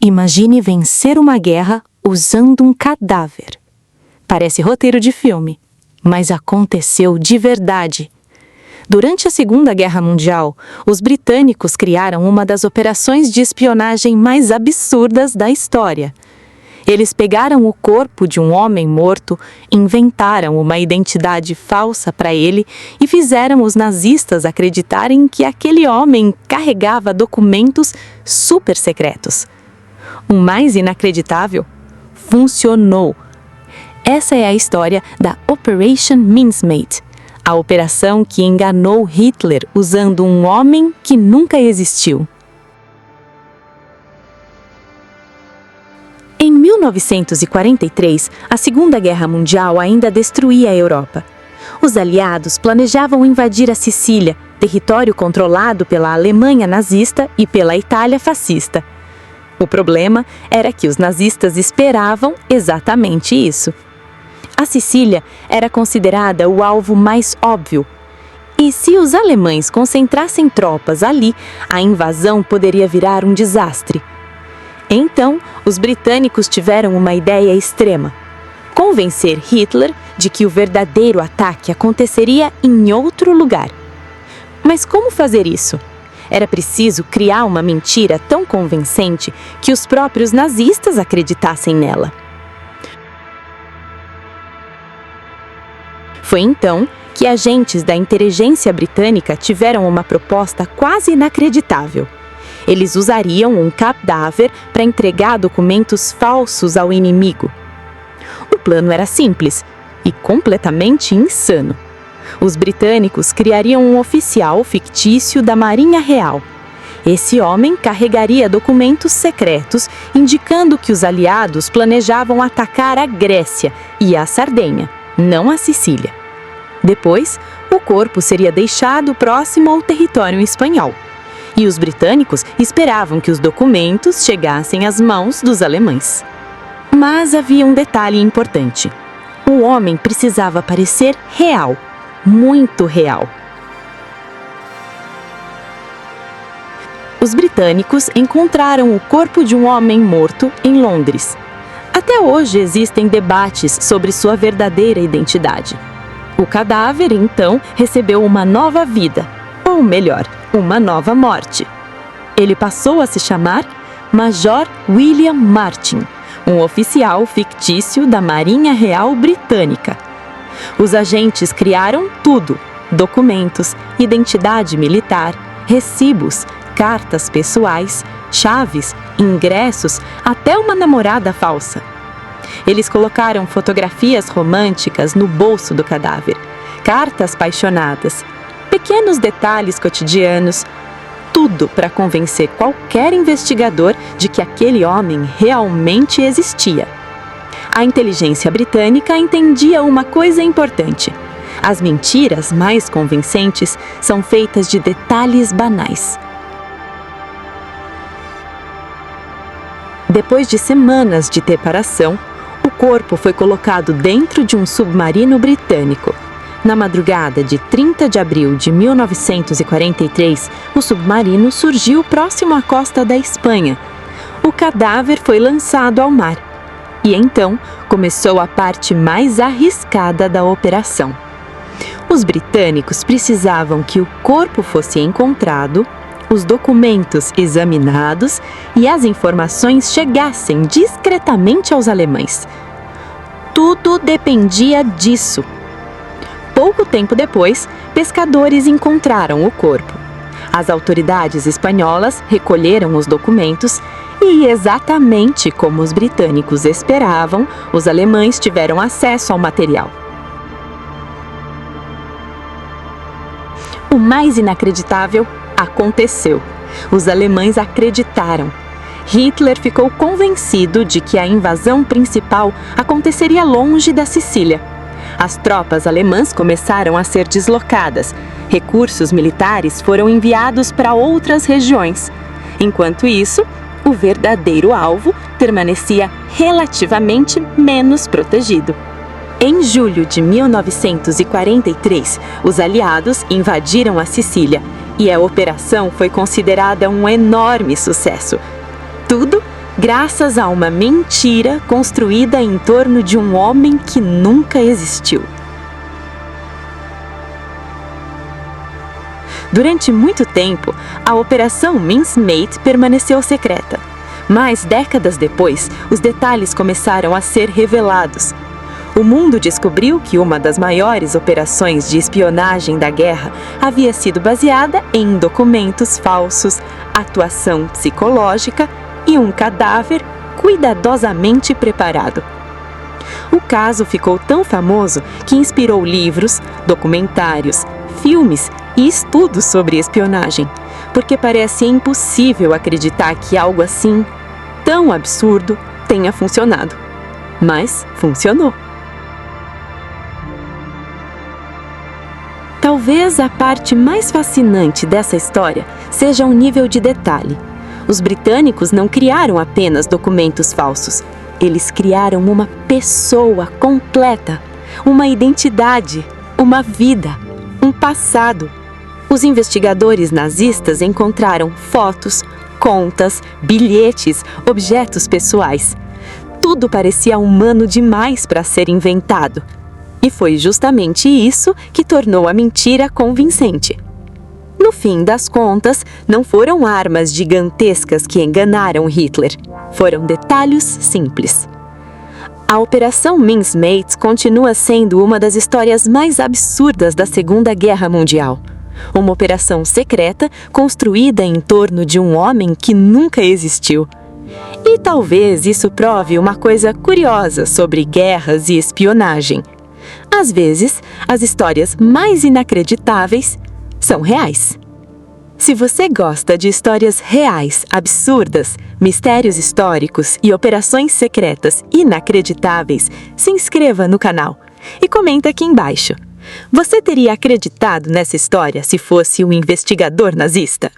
Imagine vencer uma guerra usando um cadáver. Parece roteiro de filme, mas aconteceu de verdade. Durante a Segunda Guerra Mundial, os britânicos criaram uma das operações de espionagem mais absurdas da história. Eles pegaram o corpo de um homem morto, inventaram uma identidade falsa para ele e fizeram os nazistas acreditarem que aquele homem carregava documentos super secretos. O mais inacreditável? Funcionou! Essa é a história da Operation Mincemeat, a operação que enganou Hitler usando um homem que nunca existiu. Em 1943, a Segunda Guerra Mundial ainda destruía a Europa. Os aliados planejavam invadir a Sicília, território controlado pela Alemanha nazista e pela Itália fascista. O problema era que os nazistas esperavam exatamente isso. A Sicília era considerada o alvo mais óbvio. E se os alemães concentrassem tropas ali, a invasão poderia virar um desastre. Então, os britânicos tiveram uma ideia extrema: convencer Hitler de que o verdadeiro ataque aconteceria em outro lugar. Mas como fazer isso? Era preciso criar uma mentira tão convincente que os próprios nazistas acreditassem nela. Foi então que agentes da inteligência britânica tiveram uma proposta quase inacreditável. Eles usariam um cadáver para entregar documentos falsos ao inimigo. O plano era simples e completamente insano. Os britânicos criariam um oficial fictício da Marinha Real. Esse homem carregaria documentos secretos indicando que os aliados planejavam atacar a Grécia e a Sardenha, não a Sicília. Depois, o corpo seria deixado próximo ao território espanhol. E os britânicos esperavam que os documentos chegassem às mãos dos alemães. Mas havia um detalhe importante. O homem precisava parecer real, muito real. Os britânicos encontraram o corpo de um homem morto em Londres. Até hoje existem debates sobre sua verdadeira identidade. O cadáver, então, recebeu uma nova vida, ou melhor, uma nova morte. Ele passou a se chamar Major William Martin, um oficial fictício da Marinha Real Britânica. Os agentes criaram tudo: documentos, identidade militar, recibos, cartas pessoais, chaves, ingressos, até uma namorada falsa. Eles colocaram fotografias românticas no bolso do cadáver, cartas apaixonadas, pequenos detalhes cotidianos, tudo para convencer qualquer investigador de que aquele homem realmente existia. A inteligência britânica entendia uma coisa importante: as mentiras mais convincentes são feitas de detalhes banais. Depois de semanas de preparação, o corpo foi colocado dentro de um submarino britânico. Na madrugada de 30 de abril de 1943, o submarino surgiu próximo à costa da Espanha. O cadáver foi lançado ao mar. E então começou a parte mais arriscada da operação. Os britânicos precisavam que o corpo fosse encontrado, os documentos examinados e as informações chegassem discretamente aos alemães. Tudo dependia disso. Pouco tempo depois, pescadores encontraram o corpo. As autoridades espanholas recolheram os documentos e, exatamente como os britânicos esperavam, os alemães tiveram acesso ao material. O mais inacreditável aconteceu. Os alemães acreditaram. Hitler ficou convencido de que a invasão principal aconteceria longe da Sicília. As tropas alemãs começaram a ser deslocadas. Recursos militares foram enviados para outras regiões. Enquanto isso, o verdadeiro alvo permanecia relativamente menos protegido. Em julho de 1943, os aliados invadiram a Sicília e a operação foi considerada um enorme sucesso. Tudo graças a uma mentira construída em torno de um homem que nunca existiu. Durante muito tempo, a Operação Mincemeat permaneceu secreta. Mas, décadas depois, os detalhes começaram a ser revelados. O mundo descobriu que uma das maiores operações de espionagem da guerra havia sido baseada em documentos falsos, atuação psicológica e um cadáver cuidadosamente preparado. O caso ficou tão famoso que inspirou livros, documentários, filmes e estudos sobre espionagem, porque parece impossível acreditar que algo assim, tão absurdo, tenha funcionado. Mas funcionou. Talvez a parte mais fascinante dessa história seja o nível de detalhe. Os britânicos não criaram apenas documentos falsos. Eles criaram uma pessoa completa, uma identidade, uma vida, um passado. Os investigadores nazistas encontraram fotos, contas, bilhetes, objetos pessoais. Tudo parecia humano demais para ser inventado. E foi justamente isso que tornou a mentira convincente. No fim das contas, não foram armas gigantescas que enganaram Hitler. Foram detalhes simples. A Operação Mincemeat continua sendo uma das histórias mais absurdas da Segunda Guerra Mundial. Uma operação secreta construída em torno de um homem que nunca existiu. E talvez isso prove uma coisa curiosa sobre guerras e espionagem. Às vezes, as histórias mais inacreditáveis são reais. Se você gosta de histórias reais, absurdas, mistérios históricos e operações secretas inacreditáveis, se inscreva no canal e comenta aqui embaixo. Você teria acreditado nessa história se fosse um investigador nazista?